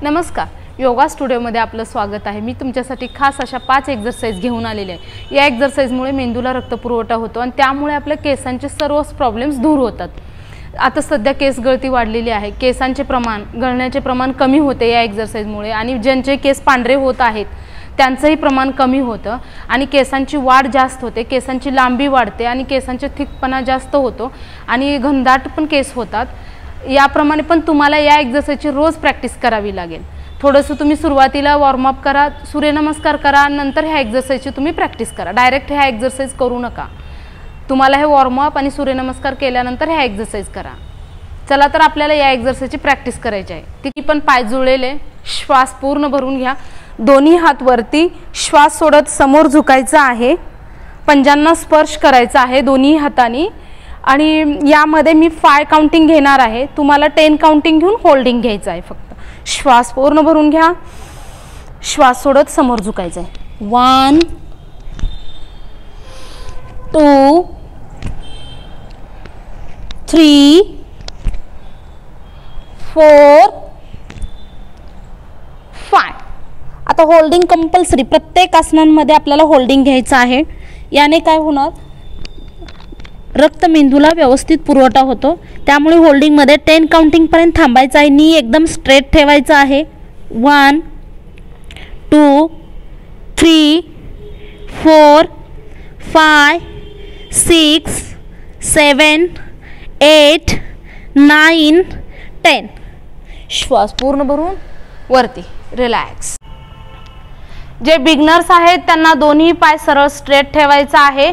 नमस्कार, योगा स्टुडिओमध्ये आपलं स्वागत आहे। मी तुमच्यासाठी खास अशा 5 एक्सरसाइज घेऊन आलेले आहे। या एक्सरसाइजमुळे मेंदूला रक्तपुरवठा होतो आणि त्यामुळे आपल्या केसांचे सर्व प्रॉब्लेम्स दूर होतात। आता सध्या केस गळती वाढलेली आहे, केसांचे प्रमाण गळण्याचे प्रमाण कमी होते या एक्सरसाइजमुळे आणि ज्यांचे केस पांढरे होत आहेत त्यांचंही प्रमाण कमी होतं आणि केसांची वाढ जास्त होते, केसांची लांबी वाढते आणि केसांचा थिकपणा जास्त होतो आणि घनदाट पण केस होतात। याप्रमाणे पण तुम्हाला या एक्सरसाइजची रोज प्रॅक्टिस करावी लागेल। थोडंसं तुम्ही सुरुवातीला वॉर्म अप करा, सूर्यनमस्कार करा, नंतर ह्या एक्सरसाइजची तुम्ही प्रॅक्टिस करा। डायरेक्ट ह्या एक्सरसाइज करू नका, तुम्हाला हे वॉर्म अप आणि सूर्यनमस्कार केल्यानंतर ह्या एक्सरसाइज करा। चला तर आपल्याला या एक्सरसाइजची प्रॅक्टिस करायची आहे। ती पण पाय जुळलेले, श्वास पूर्ण भरून घ्या, दोन्ही हात वरती, श्वास सोडत समोर झुकायचं आहे, पंजांना स्पर्श करायचा आहे दोन्ही हातांनी आणि यामध्ये मी 5 काउंटिंग घेणार आहे, तुम्हाला 10 काउंटिंग घेऊन होल्डिंग घ्यायचं आहे। फक्त श्वास पूर्ण भरून घ्या, श्वास सोडत समोर झुकायचं आहे। 1 2 3 4 5। आता होल्डिंग कंपल्सरी, प्रत्येक आसनांमध्ये आपल्याला होल्डिंग घ्यायचं आहे। याने काय होणार, रक्त मेंदूला व्यवस्थित पुरवठा होतो। त्यामुळे होल्डिंग मध्ये 10 काउंटिंग पर्यंत थांबायचं आहे, नी एकदम स्ट्रेट ठेवायचं आहे। 1 2 3 4 5 6 7 8 9 10। श्वास पूर्ण भरून वरती, रिलॅक्स। जे बिगनर्स आहेत त्यांना दोन्ही पाय सरळ स्ट्रेट ठेवायचा आहे,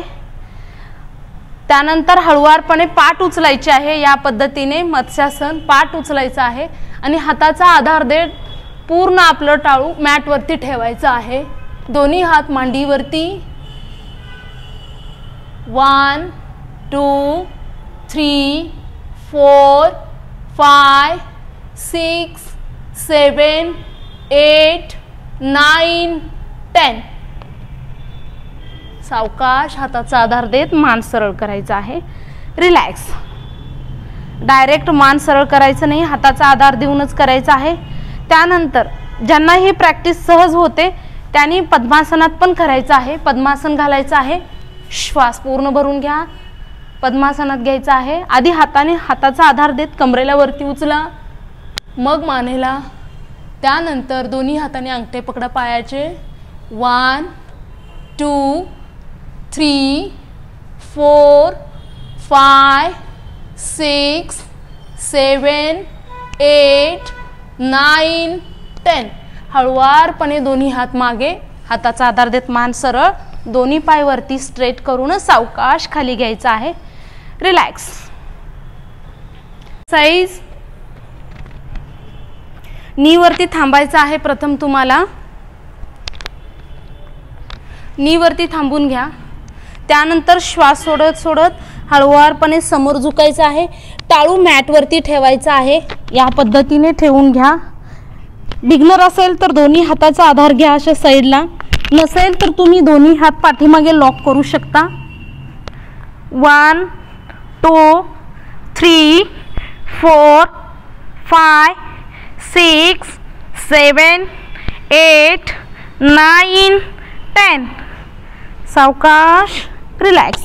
त्यानंतर हळूवारपणे पाठ उचलायचे आहे। या पद्धतीने मत्स्यासन पाठ उचलायचं आहे आणि हाताचा आधार देत पूर्ण आपलं टाळू मॅट वरती ठेवायचं आहे, दोन्ही हात मांडीवरती। 1 2 3 4 5 6 7 8 9 10। सावकाश हाताचा आधार देत मान सरळ करायचा आहे, रिलॅक्स। डायरेक्ट मान सरळ करायचं नाही, हाताचा आधार देऊनच करायचा आहे। त्यानंतर ज्यांना ही प्रॅक्टिस सहज होते त्यांनी पद्मासनात पण करायचं आहे, पद्मासन घालायचं आहे। श्वास पूर्ण भरून घ्या, पद्मासनात घ्यायचं आहे। आधी हाताने हाताचा आधार देत कमरेला वरती उचला, मग मानेला, त्यानंतर दोन्ही हाताने अंगठे पकडा पायाचे। 1 2 3 4 5 6 7 8 9 10। हळूवारपणे दोन्ही हात मागे, हाताचा आधार देत मान सरळ, दोन्ही पाय वरती स्ट्रेट करून सावकाश खाली घ्यायचा आहे, रिलॅक्स। साईज नी वरती थांबायचं आहे। प्रथम तुम्हाला नी वरती थांबून घ्या, त्यानंतर श्वास सोडत सोडत हळूवारपणे समोर झुकायचं आहे, टाळू मॅट वरती ठेवायचा आहे। या पद्धतीने ठेवून घ्या। बिगनर असेल तर दोन्ही हाताचा आधार घ्या अशा साईडला, नसेल तर तुम्ही दोन्ही हात पाठीमागे लॉक करू शकता। 1 2 3 4 5 6 7 8 9 10। सावकाश, रिलॅक्स।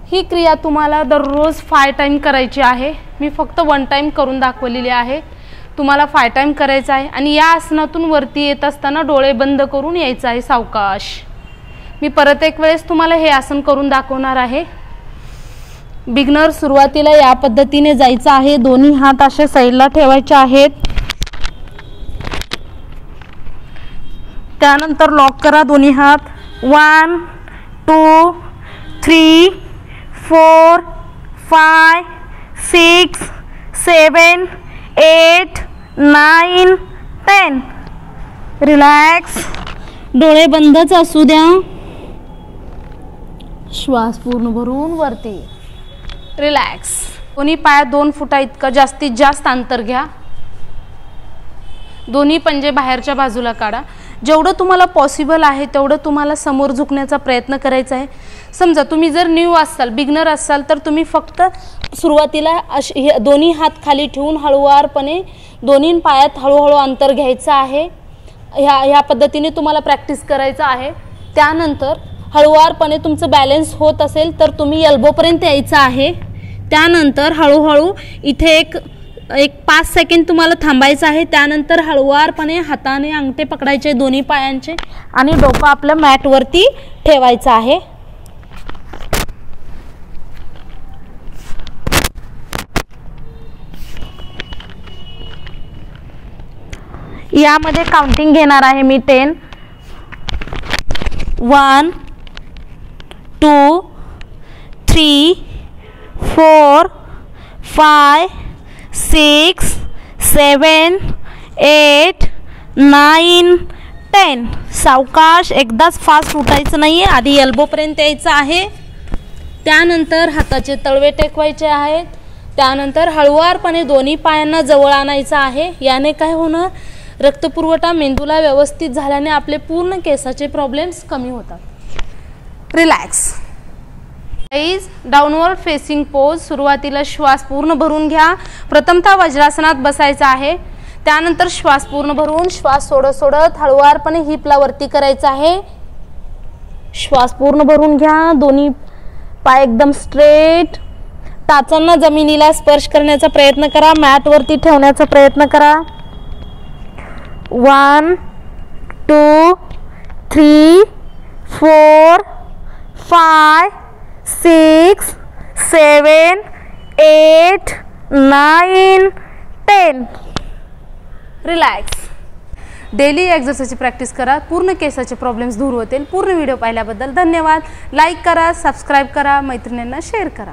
ही क्रिया तुम्हाला दररोज 5 टाइम करायची आहे। मी फक्त 1 टाइम करून दाखवलेली आहे, तुम्हाला 5 टाइम करायचं आहे। आणि या आसनातून वरती येत असताना डोळे बंद करून यायचं आहे सावकाश। मी परत एक वेळेस तुम्हाला हे आसन करून दाखवणार आहे। बिगनर सुरुवातीला या पद्धतीने जायचं आहे, दोन्ही हात असे साईडला ठेवायचे आहेत, त्यानंतर लॉक करा दोन्ही हात। 1 2 3 4 5 6 7 8 9 10। रिलॅक्स, डोळे बंदच असू द्या, श्वास पूर्ण भरून वरती, रिलॅक्स। दोन्ही पायात 2 फुटा इतकं जास्तीत जास्त अंतर घ्या, दोन्ही पंजे बाहेरच्या बाजूला काढा। जेवढं तुम्हाला पॉसिबल आहे तेवढं तुम्हाला समोर झुकण्याचा प्रयत्न करायचा आहे। समजा तुम्ही जर न्यू असाल, बिगनर असाल, तर तुम्ही फक्त सुरुवातीला दोन्ही हात खाली ठेवून हळूवारपणे दोन्ही पायात हळूहळू अंतर घ्यायचं आहे. ह्या पद्धतीने तुम्हाला प्रॅक्टिस करायचं आहे. त्यानंतर हळूवारपणे तुमचं बॅलन्स होत असेल तर तुम्ही एल्बोपर्यंत यायचं आहे. त्यानंतर हळूहळू इथे एक 5 सेकंड तुम्हाला थांबायचं आहे. त्यानंतर हळूवारपणे हाताने अंगठे पकडायचे दोन्ही पायांचे आणि डोकं आपलं मॅटवरती ठेवायचं आहे. यामध्ये काउंटिंग घेणार आहे मी 10. 1 2 3 4 5 6 7 8 9 10. सावकाश, एकदाच फास्ट उठायचं नाही आहे. आधी एल्बोपर्यंत यायचं आहे. त्यानंतर हाताचे तळवे टेकवायचे आहेत. त्यानंतर हळूवारपणे दोन्ही पायांना जवळ आणायचं आहे. याने काय होणार, रक्तपुरवठा मेंदूला व्यवस्थित झाल्याने आपले पूर्ण केसाचे प्रॉब्लेम्स कमी होतात. रिलॅक्स. Downward facing pose. सुरुवातीला श्वास पूर्ण भरून घ्या. प्रथमतः वज्रासनात बसायचं आहे. त्यानंतर श्वास पूर्ण भरून श्वास सोडत सोडत हळूवारपणे हिपला वरती करायचं आहे. श्वास पूर्ण भरून घ्या. दोन्ही पाय एकदम स्ट्रेट. टाचांना जमिनीला स्पर्श करण्याचा प्रयत्न करा. मॅटवरती ठेवण्याचा प्रयत्न करा. 1 2 3 4 5 6 7 8 9 10. रिलॅक्स. डेली एक्सरसाइजची प्रॅक्टिस करा. पूर्ण केसाचे प्रॉब्लेम्स दूर होतील. पूर्ण व्हिडिओ पाहिल्याबद्दल धन्यवाद. लाईक करा, सबस्क्राईब करा, मैत्रिणींना शेअर करा.